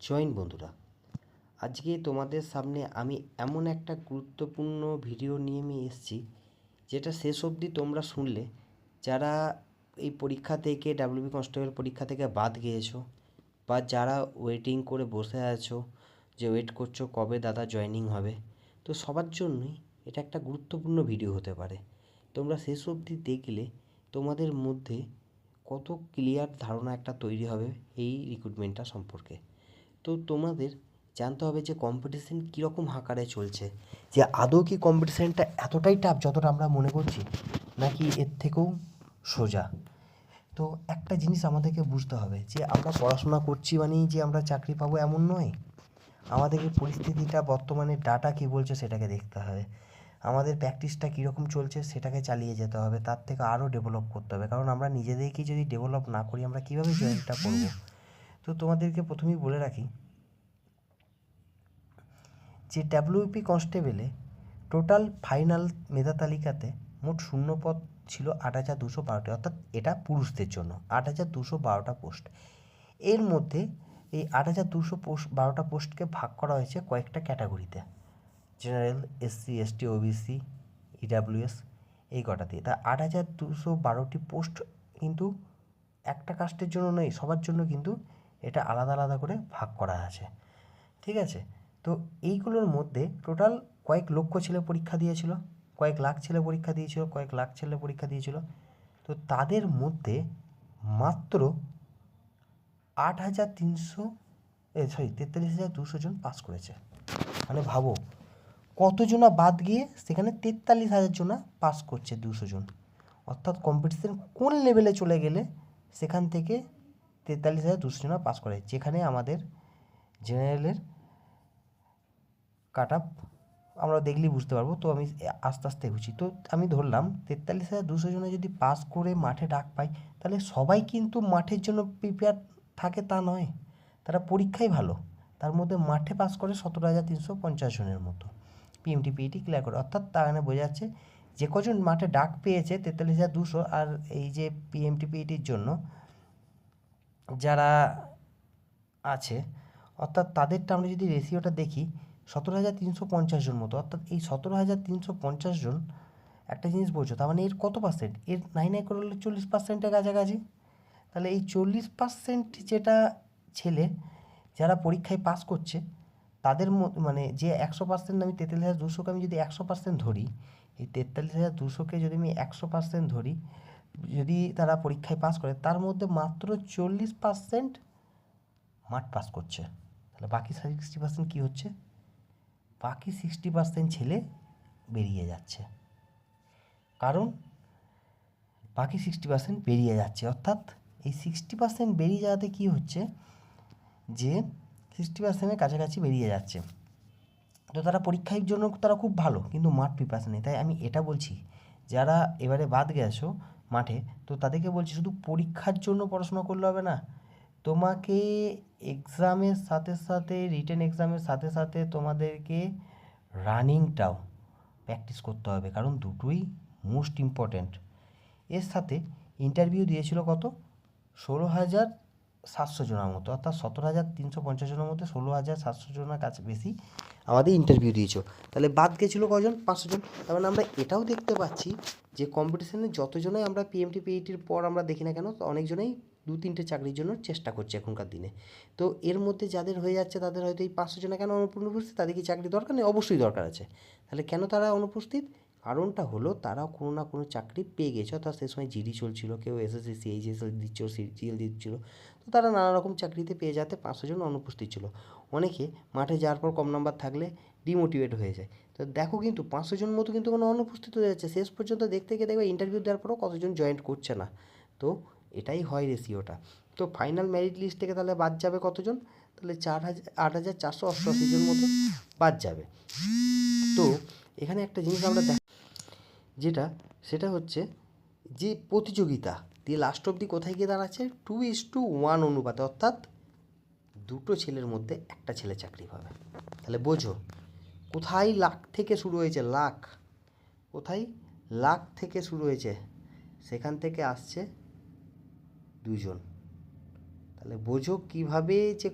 Join বন্ধুরা, আজকে তোমাদের সামনে আমি এমন একটা গুরুত্বপূর্ণ ভিডিও নিয়ে এসেছি, যেটা শেষ অবধি তোমরা শুনলে যারা এই পরীক্ষা থেকে ডাব্লিউবি কনস্টেবল পরীক্ষা থেকে বাদ গিয়েছো বা যারা ওয়েটিং করে বসে আছো যে ওয়েট করছো কবে দাদা জয়েনিং হবে, তো সবার জন্যই এটা একটা গুরুত্বপূর্ণ ভিডিও হতে পারে। তোমরা শেষ অবধি দেখলে তোমাদের মধ্যে কত ক্লিয়ার ধারণা একটা তৈরি হবে এই রিক্রুটমেন্টটা সম্পর্কে। তো তোমাদের জানতে হবে যে কম্পিটিশান কীরকম আকারে চলছে, যে আদৌ কি কম্পিটিশানটা এতটাই টাফ যতটা আমরা মনে করছি, নাকি এর থেকেও সোজা। তো একটা জিনিস আমাদেরকে বুঝতে হবে যে আমরা পড়াশোনা করছি মানেই যে আমরা চাকরি পাবো এমন নয়। আমাদেরকে পরিস্থিতিটা বর্তমানে ডাটা কী বলছে সেটাকে দেখতে হবে, আমাদের প্র্যাকটিসটা কীরকম চলছে সেটাকে চালিয়ে যেতে হবে, তার থেকে আরও ডেভেলপ করতে হবে। কারণ আমরা নিজেদেরকেই যদি ডেভেলপ না করি আমরা কীভাবে জয়েনটা করবো। তো তোমাদেরকে প্রথমেই বলে রাখি যে ডাব্লিউপি কনস্টেবলে টোটাল ফাইনাল মেধা তালিকাতে মোট শূন্যপদ ছিল ৮,২১২টি, অর্থাৎ এটা পুরুষদের জন্য ৮,২১২টা পোস্ট। এর মধ্যে এই ৮,২১২টা পোস্টকে ভাগ করা হয়েছে কয়েকটা ক্যাটাগরিতে, general, SC, ST, OBC, EWS, এই কটা দিয়ে। তা ৮,২১২টি পোস্ট কিন্তু একটা কাস্টের জন্য নয়, সবার জন্য কিন্তু এটা আলাদা আলাদা করে ভাগ করা আছে, ঠিক আছে। তো এইগুলোর মধ্যে টোটাল কয়েক লক্ষ ছেলে পরীক্ষা দিয়েছিল, কয়েক লাখ ছেলে পরীক্ষা দিয়েছিল, কয়েক লাখ ছেলে পরীক্ষা দিয়েছিল। তো তাদের মধ্যে মাত্র 43,200 জন পাস করেছে। মানে ভাবো কতজনা বাদ গিয়ে সেখানে 43,000 জনা পাস করছে 200 জন। অর্থাৎ কম্পিটিশান কোন লেভেলে চলে গেলে সেখান থেকে 43,200 জনা পাস করে, যেখানে আমাদের জেনারেলের কাট আপ আমরা দেখলেই বুঝতে পারবো। তো আমি আস্তে আস্তে এগোচ্ছি। তো আমি ধরলাম 43,200 জনে যদি পাস করে মাঠে ডাক পায়, তাহলে সবাই কিন্তু মাঠের জন্য প্রিপেয়ার থাকে তা নয়, তারা পরীক্ষায় ভালো। তার মধ্যে মাঠে পাস করে 17,350 জনের মতো পিএমটি পিইটি ক্লিয়ার করে। অর্থাৎ তার মানে বোঝা যাচ্ছে যে কজন মাঠে ডাক পেয়েছে 43,200, আর এই যে পিএমটি পিইটির জন্য যারা আছে, অর্থাৎ তাদেরটা আমরা যদি রেশিওটা দেখি 17,350 জন মতো। অর্থাৎ এই 17,350 জন একটা জিনিস বলছো, তার মানে এর কত পার্সেন্ট, এর নাই করলে 40%-এর কাছাকাছি। তাহলে এই 40% যেটা ছেলে যারা পরীক্ষায় পাস করছে তাদের মানে যে 100% আমি 43,200কে আমি যদি 100% ধরি, এই 43,200কে যদি আমি 100% ধরি, যদি তারা পরীক্ষায় পাস করে তার মধ্যে মাত্র 40% মাঠ পাস করছে। তাহলে বাকি 60% কী হচ্ছে, বাকি 60% ছেলে বেরিয়ে যাচ্ছে। কারণ বাকি 60% বেরিয়ে যাচ্ছে, অর্থাৎ এই 60% বেরিয়ে যাওয়াতে কী হচ্ছে যে 60%-এর কাছাকাছি বেরিয়ে যাচ্ছে। তো তারা পরীক্ষার জন্য তারা খুব ভালো, কিন্তু মাঠ প্রিপারেশন নেই। তাই আমি এটা বলছি, যারা এবারে বাদ গেছো মাঠে, তো তাদেরকে বলছি শুধু পরীক্ষার জন্য পড়াশোনা করলে হবে না, তোমাকে এক্সামের সাথে সাথে, রিটেন এক্সামের সাথে সাথে তোমাদেরকে রানিংটাও প্র্যাকটিস করতে হবে, কারণ দুটোই মোস্ট ইম্পর্ট্যান্ট। এর সাথে ইন্টারভিউ দিয়েছিল কত, 16,700 জনের মতো, অর্থাৎ 17,350 জনের মধ্যে 16,700 জনের কাছে বেশি আমাদের ইন্টারভিউ দিয়েছো। তাহলে বাদ গেছিলো কজন, 500 জন। তার মানে আমরা এটাও দেখতে পাচ্ছি যে কম্পিটিশানে যতজনাই আমরা পিএমটি পিইটির পর আমরা দেখি না কেন, অনেকজনেই 2-3টে চাকরির জন্য চেষ্টা করছে এখনকার দিনে। তো এর মধ্যে যাদের হয়ে যাচ্ছে তাদের হয়তো এই 500 জনে কেন অনুপস্থিত, তাদের কি চাকরি দরকার নেই? অবশ্যই দরকার আছে। তাহলে কেন তারা অনুপস্থিত? কারণটা হলো তারাও কোনো না কোনো চাকরি পেয়ে গেছে, অর্থাৎ সে সময় জিডি চলছিল, কেউ এসএসসি সিএইচএসএল দিচ্ছিল, সিজিএল দিচ্ছিল। তো তারা নানা রকম চাকরিতে পেয়ে যাতে 500 জন অনুপস্থিত ছিল। অনেকে মাঠে যাওয়ার পর কম নাম্বার থাকলে ডিমোটিভেট হয়ে যায়। তো দেখো কিন্তু 500 জন মতো কিন্তু কোনো অনুপস্থিত হয়ে যাচ্ছে, শেষ পর্যন্ত দেখতে গিয়ে দেখবে ইন্টারভিউ দেওয়ার পরও কতজন জয়েন করছে না। তো এটাই হয় রেশিওটা। তো ফাইনাল মেরিট লিস্ট থেকে তাহলে বাদ যাবে কতজন, তাহলে 8,488 জন মতো বাদ যাবে। তো এখানে একটা জিনিস আমরা যেটা সেটা হচ্ছে যে প্রতিযোগিতা দিয়ে লাস্ট অবধি কোথায় গিয়ে দাঁড়াচ্ছে, 2:1 অনুপাতে, অর্থাৎ দুটো ছেলের মধ্যে একটা ছেলে চাকরি পাবে। তাহলে বোঝো কোথায় লাখ থেকে শুরু হয়েছে, লাখ কোথায় লাখ থেকে শুরু হয়েছে, সেখান থেকে আসছে 2 জন। তাহলে বোঝো কীভাবে যে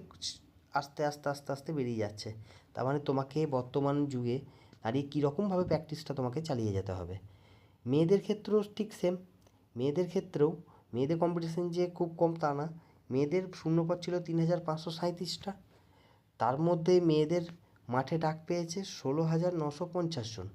আস্তে আস্তে আস্তে আস্তে বেরিয়ে যাচ্ছে। তার মানে তোমাকে বর্তমান যুগে দাঁড়িয়ে কীরকমভাবে প্র্যাকটিসটা তোমাকে চালিয়ে যেতে হবে। মেয়েদের ক্ষেত্রেও ঠিক সেম। মেয়েদের কম্পিটিশান যে খুব কম তা না। মেয়েদের শূন্যপদ ছিল 3537টা, তার মধ্যে মেয়েদের মাঠে ডাক পেয়েছে 16,950 জন।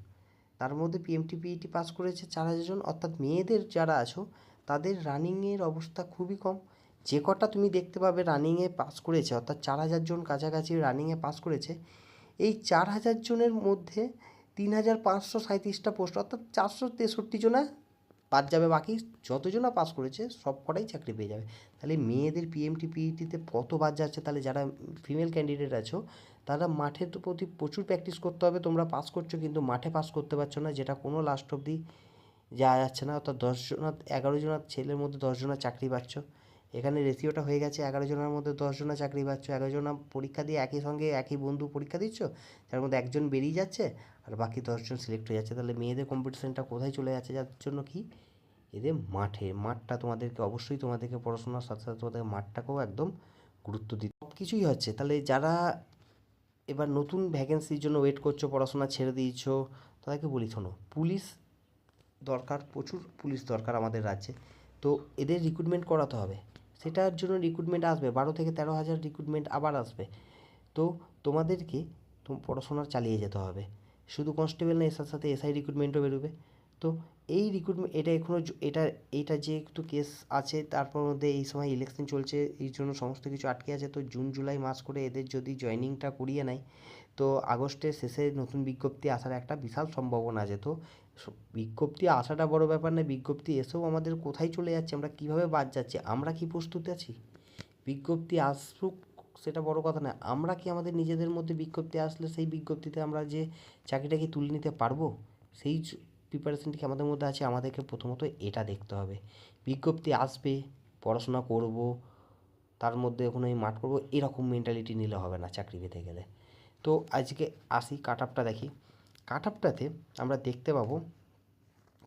তার মধ্যে পিএমটি পিইটি পাস করেছে 4,000 জন। অর্থাৎ মেয়েদের যারা আছো তাদের রানিংয়ের অবস্থা খুবই কম। যে কটা তুমি দেখতে পাবে রানিংয়ে পাস করেছে, অর্থাৎ 4,000 জন কাছাকাছি রানিংয়ে পাস করেছে, এই 4,000 জনের মধ্যে 3,537টা পোস্ট, অর্থাৎ 463 জনা বাদ যাবে। বাকি যতজনা পাস করেছে সব কটাই চাকরি পেয়ে যাবে। তাহলে মেয়েদের পিএমটি পিইটিতে কত বাদ যাচ্ছে। তাহলে যারা ফিমেল ক্যান্ডিডেট আছো তারা মাঠের প্রতি প্রচুর প্র্যাকটিস করতে হবে। তোমরা পাস করছো কিন্তু মাঠে পাস করতে পারছো না, যেটা কোনো লাস্ট অবধি যাওয়া যাচ্ছে না। অর্থাৎ 11 জনের ছেলের মধ্যে 10 জনা চাকরি পাচ্ছ। এখানে রেশিওটা হয়ে গেছে 11 জনের মধ্যে 10 জনা চাকরি পাচ্ছ। 11 জনা পরীক্ষা দিয়ে একই সঙ্গে একই বন্ধু পরীক্ষা দিচ্ছ, তার মধ্যে একজন বেরিয়ে যাচ্ছে আর বাকি 10 জন সিলেক্ট হয়ে যাচ্ছে। তাহলে মেয়েদের কম্পিটিশানটা কোথায় চলে যাচ্ছে? যার জন্য কি এদের মাঠটা তোমাদেরকে অবশ্যই তোমাদেরকে পড়াশোনার সাথে সাথে তোমাদের মাঠটাকেও একদম গুরুত্ব দিতে সব কিছুই হচ্ছে। তাহলে যারা এবার নতুন ভ্যাকেন্সির জন্য ওয়েট করছো, পড়াশোনা ছেড়ে দিয়েছো, তাদেরকে বলি শোনো, পুলিশ দরকার, প্রচুর পুলিশ দরকার আমাদের রাজ্যে। তো এদের রিক্রুটমেন্ট করাতে হবে। সেটার জন্য রিক্রুটমেন্ট আসবে 12 থেকে 13,000 রিক্রুটমেন্ট আবার আসবে। তো তোমাদেরকে পড়াশোনা চালিয়ে যেতে হবে। শুধু কনস্টেবল না, এর সাথে সাথে এসআই রিক্রুটমেন্টও বেরোবে। তো এই রিক্রুটমেন্ট এটা এখনও এইটা যে একটু কেস আছে, তারপর মধ্যে এই সময় ইলেকশন চলছে, এই জন্য সমস্ত কিছু আটকে আছে। তো জুন জুলাই মাস করে এদের যদি জয়েনিংটা করিয়ে নেয় তো আগস্টের শেষে নতুন বিজ্ঞপ্তি আসার একটা বিশাল সম্ভাবনা আছে। তো বিজ্ঞপ্তি আসাটা বড় ব্যাপার নয়, বিজ্ঞপ্তি এসেও আমাদের কোথায় চলে যাচ্ছে, আমরা কীভাবে বাদ যাচ্ছি, আমরা কি প্রস্তুত আছি? বিজ্ঞপ্তি আসুক সেটা বড় কথা না, আমরা কি আমাদের নিজেদের মধ্যে বিজ্ঞপ্তি আসলে সেই বিজ্ঞপ্তিতে আমরা যে চাকরিটাকে তুলে নিতে পারবো, সেই প্রিপারেশনটি কি আমাদের মধ্যে আছে? আমাদেরকে প্রথমত এটা দেখতে হবে। বিজ্ঞপ্তি আসবে, পড়াশোনা করব, তার মধ্যে ওখানে আমি মাঠ করবো, এরকম মেন্টালিটি নিলে হবে না চাকরি পেতে গেলে। তো আজকে আসি কাট আপটা দেখি। কাট আপটাতে আমরা দেখতে পাবো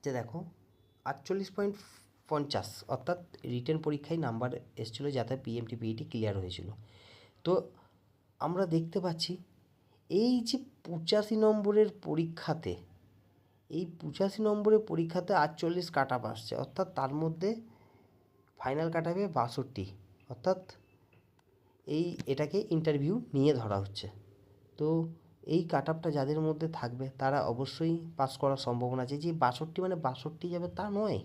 যে দেখো 48.50, অর্থাৎ রিটেন পরীক্ষায় নাম্বার এসেছিলো যাতে পিএমটি পিইটি ক্লিয়ার হয়েছিল। তো আমরা দেখতে পাচ্ছি এই যে 85 নম্বরের পরীক্ষাতে, এই 85 নম্বরের পরীক্ষাতে 48 কাট আপ আসছে, অর্থাৎ তার মধ্যে ফাইনাল কাট আপে 62, অর্থাৎ এটাকে ইন্টারভিউ নিয়ে ধরা হচ্ছে। তো এই কাট আপটা যাদের মধ্যে থাকবে তারা অবশ্যই পাস করার সম্ভাবনা আছে। যে 62 মানে 62 যাবে তা নয়,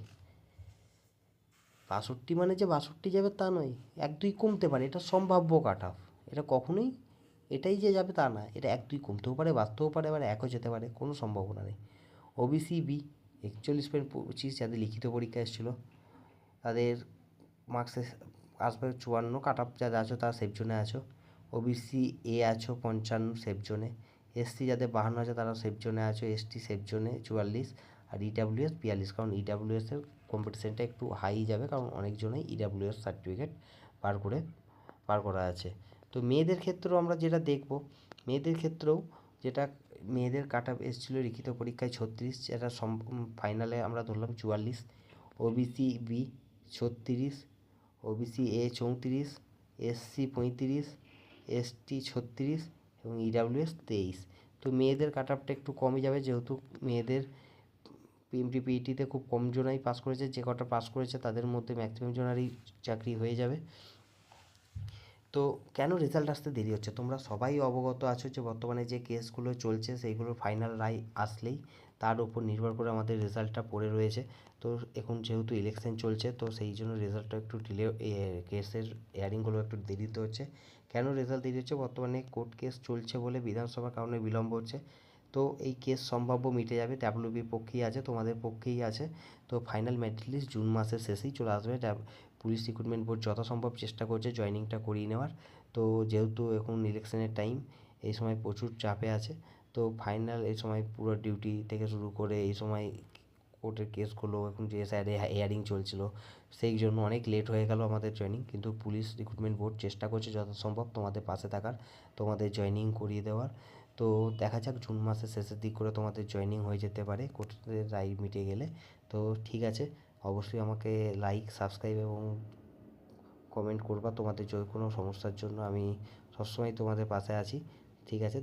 62 মানে যে 62 যাবে তা নয়, 1-2 কমতে পারে, এটা সম্ভাব্য কাট আপ। এটা কখনোই এটাই যে যাবে তা না, এটা 1-2 কমতেও পারে, বাড়তেও পারে, আবার 1ও যেতে পারে, কোনো সম্ভাবনা নেই। ওবিসি বি 41.25, যাদের লিখিত পরীক্ষা এসেছিলো তাদের মার্কস আসবে 54, কাট আপ যাদের আছো তারা সেফ জোনে আছো। ওবিসি এ আছো 55 সেফ জোনে। এসসি যাদের 52 আছে তারা সেফ জোনে আছো। এসটি সেফ জোনে 44, আর ইডাব্লিউএস 42, কারণ ইডাব্লিউএসের কম্পিটিশানটা একটু হাই যাবে, কারণ অনেকজনেই ইডাব্লিউএস সার্টিফিকেট বার করা আছে। তো মেয়েদের ক্ষেত্রেও আমরা যেটা দেখব, মেয়েদের কাট আপ এসেছিলো লিখিত পরীক্ষায় 36, যেটা ফাইনালে আমরা ধরলাম 44। OBC B 36, OBC A 34, SC 35, ST 36 এবং ইডাব্লিউএস 23। তো মেয়েদের কাট আপটা একটু কমই যাবে, যেহেতু মেয়েদের পিএমটি পিইটিতে খুব কম জনাই পাস করেছে। যে কটা পাস করেছে তাদের মধ্যে ম্যাক্সিমাম জনারই চাকরি হয়ে যাবে। তো কেন রেজাল্ট আসতে দেরি হচ্ছে? তোমরা সবাই অবগত আছো যে বর্তমানে যে কেসগুলো চলছে সেইগুলোর ফাইনাল রায় আসলেই তার উপর নির্ভর করে আমাদের রেজাল্টটা পড়ে রয়েছে। তো এখন যেহেতু ইলেকশন চলছে তো সেই জন্য রেজাল্টটা একটু ডিলে, কেসের হিয়ারিংগুলো একটু দেরিতে হচ্ছে। কেন রেজাল্ট দেরি হচ্ছে? বর্তমানে কোর্ট কেস চলছে বলে বিধানসভার কারণে বিলম্ব হচ্ছে। তো এই কেস সম্ভাব্য মিটে যাবে, ডাব্লিউবির পক্ষেই আছে, তোমাদের পক্ষেই আছে। তো ফাইনাল মেরিট লিস্ট জুন মাসের শেষেই চলে আসবে। পুলিশ রিক্রুটমেন্ট বোর্ড যথাসম্ভব চেষ্টা করছে জয়েনিংটা করিয়ে নেওয়ার। তো যেহেতু এখন ইলেকশনের টাইম, এই সময় প্রচুর চাপে আছে। তো ফাইনাল এই সময় পুরো ডিউটি থেকে শুরু করে এই সময় কোর্টের কেসগুলো এখন যে সাইডে হিয়ারিং চলছিল সেই জন্য অনেক লেট হয়ে গেল আমাদের জয়েনিং। কিন্তু পুলিশ রিক্রুটমেন্ট বোর্ড চেষ্টা করছে যথাসম্ভব তোমাদের পাশে থাকার, তোমাদের জয়েনিং করিয়ে দেওয়ার। তো দেখা যাক জুন মাসের শেষের দিক করে তোমাদের জয়েনিং হয়ে যেতে পারে কোর্টের রায় মিটে গেলে। তো ঠিক আছে, অবশ্যই আমাকে লাইক, সাবস্ক্রাইব এবং কমেন্ট করবা তোমাদের যে কোনো সমস্যার জন্য আমি সবসময় তোমাদের পাশে আছি। ঠিক আছে।